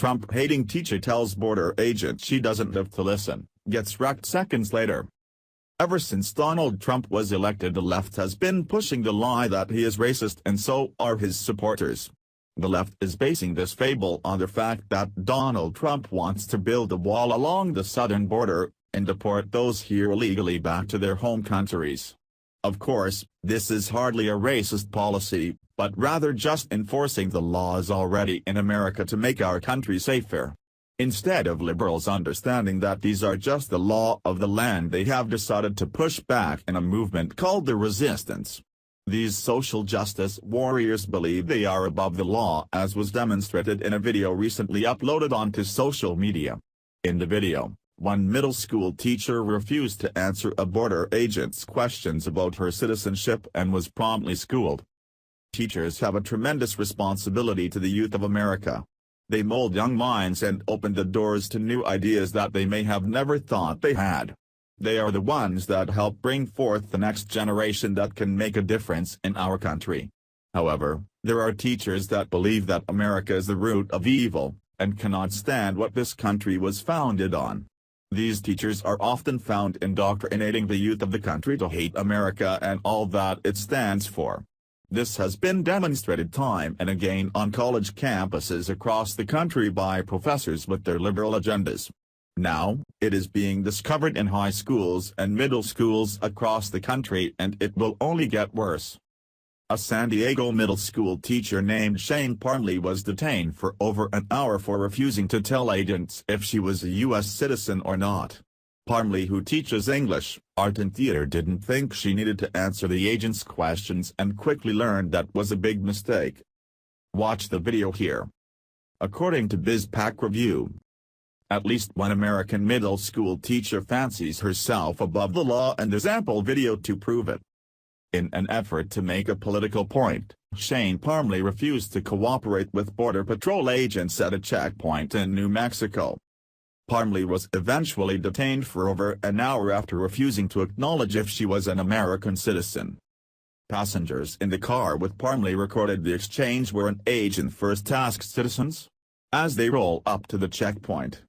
Trump-hating teacher tells border agent she doesn't live to listen, gets wrecked seconds later. Ever since Donald Trump was elected, the left has been pushing the lie that he is racist, and so are his supporters. The left is basing this fable on the fact that Donald Trump wants to build a wall along the southern border, and deport those here illegally back to their home countries. Of course, this is hardly a racist policy, but rather just enforcing the laws already in America to make our country safer. Instead of liberals understanding that these are just the law of the land, they have decided to push back in a movement called the resistance. These social justice warriors believe they are above the law, as was demonstrated in a video recently uploaded onto social media. In the video, one middle school teacher refused to answer a border agent's questions about her citizenship and was promptly schooled. Teachers have a tremendous responsibility to the youth of America. They mold young minds and open the doors to new ideas that they may have never thought they had. They are the ones that help bring forth the next generation that can make a difference in our country. However, there are teachers that believe that America is the root of evil, and cannot stand what this country was founded on. These teachers are often found indoctrinating the youth of the country to hate America and all that it stands for. This has been demonstrated time and again on college campuses across the country by professors with their liberal agendas. Now, it is being discovered in high schools and middle schools across the country, and it will only get worse. A San Diego middle school teacher named Shane Parmley was detained for over an hour for refusing to tell agents if she was a U.S. citizen or not. Parmley, who teaches English, art and theater, didn't think she needed to answer the agent's questions and quickly learned that was a big mistake. Watch the video here. According to BizPac Review, at least one American middle school teacher fancies herself above the law, and there's ample video to prove it. In an effort to make a political point, Shane Parmley refused to cooperate with Border Patrol agents at a checkpoint in New Mexico. Parmley was eventually detained for over an hour after refusing to acknowledge if she was an American citizen. Passengers in the car with Parmley recorded the exchange where an agent first asked citizens, as they roll up to the checkpoint,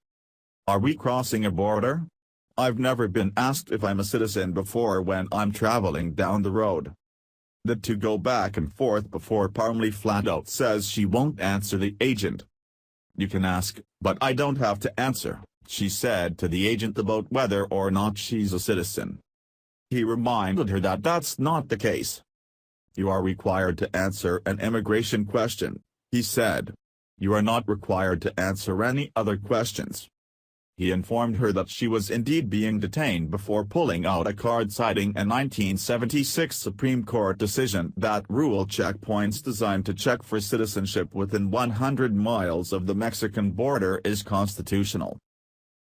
"Are we crossing a border? I've never been asked if I'm a citizen before when I'm traveling down the road." The two go back and forth before Parmley flat out says she won't answer the agent. "You can ask, but I don't have to answer," she said to the agent about whether or not she's a citizen. He reminded her that that's not the case. "You are required to answer an immigration question," he said. "You are not required to answer any other questions." He informed her that she was indeed being detained before pulling out a card citing a 1976 Supreme Court decision that ruled checkpoints designed to check for citizenship within 100 miles of the Mexican border is constitutional.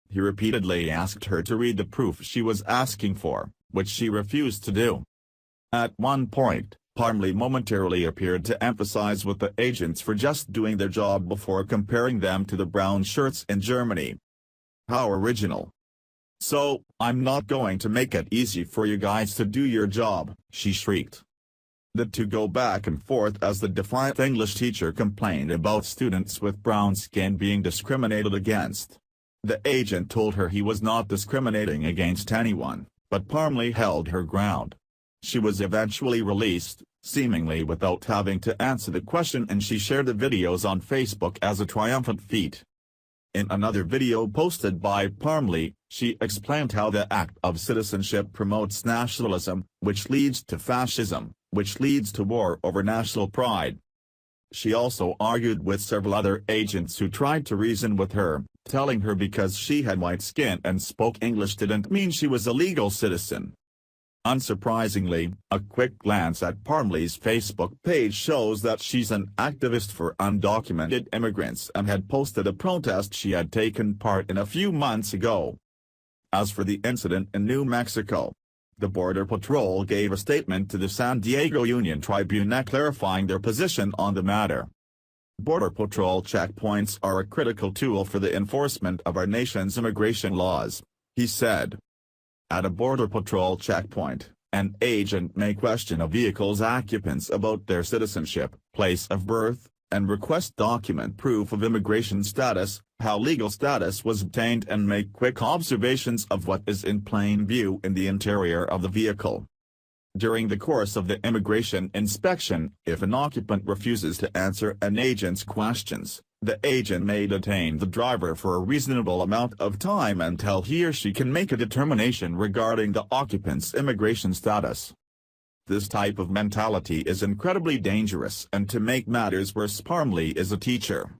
He repeatedly asked her to read the proof she was asking for, which she refused to do. At one point, Parmley momentarily appeared to emphasize with the agents for just doing their job before comparing them to the brown shirts in Germany. How original. "So, I'm not going to make it easy for you guys to do your job," she shrieked. The two go back and forth as the defiant English teacher complained about students with brown skin being discriminated against. The agent told her he was not discriminating against anyone, but Parmley held her ground. She was eventually released, seemingly without having to answer the question, and she shared the videos on Facebook as a triumphant feat. In another video posted by Parmley, she explained how the act of citizenship promotes nationalism, which leads to fascism, which leads to war over national pride. She also argued with several other agents who tried to reason with her, telling her because she had white skin and spoke English didn't mean she was a legal citizen. Unsurprisingly, a quick glance at Parmley's Facebook page shows that she's an activist for undocumented immigrants and had posted a protest she had taken part in a few months ago. As for the incident in New Mexico, the Border Patrol gave a statement to the San Diego Union Tribune clarifying their position on the matter. Border Patrol checkpoints are a critical tool for the enforcement of our nation's immigration laws, he said. At a Border Patrol checkpoint, an agent may question a vehicle's occupants about their citizenship, place of birth, and request document proof of immigration status, how legal status was obtained, and make quick observations of what is in plain view in the interior of the vehicle. During the course of the immigration inspection, if an occupant refuses to answer an agent's questions, the agent may detain the driver for a reasonable amount of time until he or she can make a determination regarding the occupant's immigration status. This type of mentality is incredibly dangerous, and to make matters worse, Parmley is a teacher.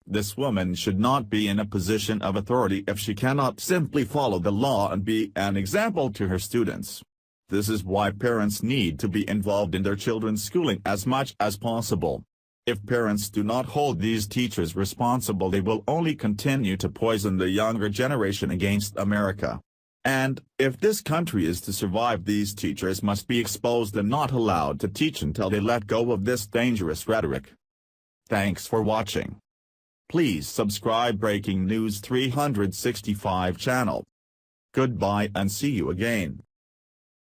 This woman should not be in a position of authority if she cannot simply follow the law and be an example to her students. This is why parents need to be involved in their children's schooling as much as possible. If parents do not hold these teachers responsible, they will only continue to poison the younger generation against America. And, if this country is to survive, these teachers must be exposed and not allowed to teach until they let go of this dangerous rhetoric. Thanks for watching. Please subscribe Breaking News 365 channel. Goodbye and see you again.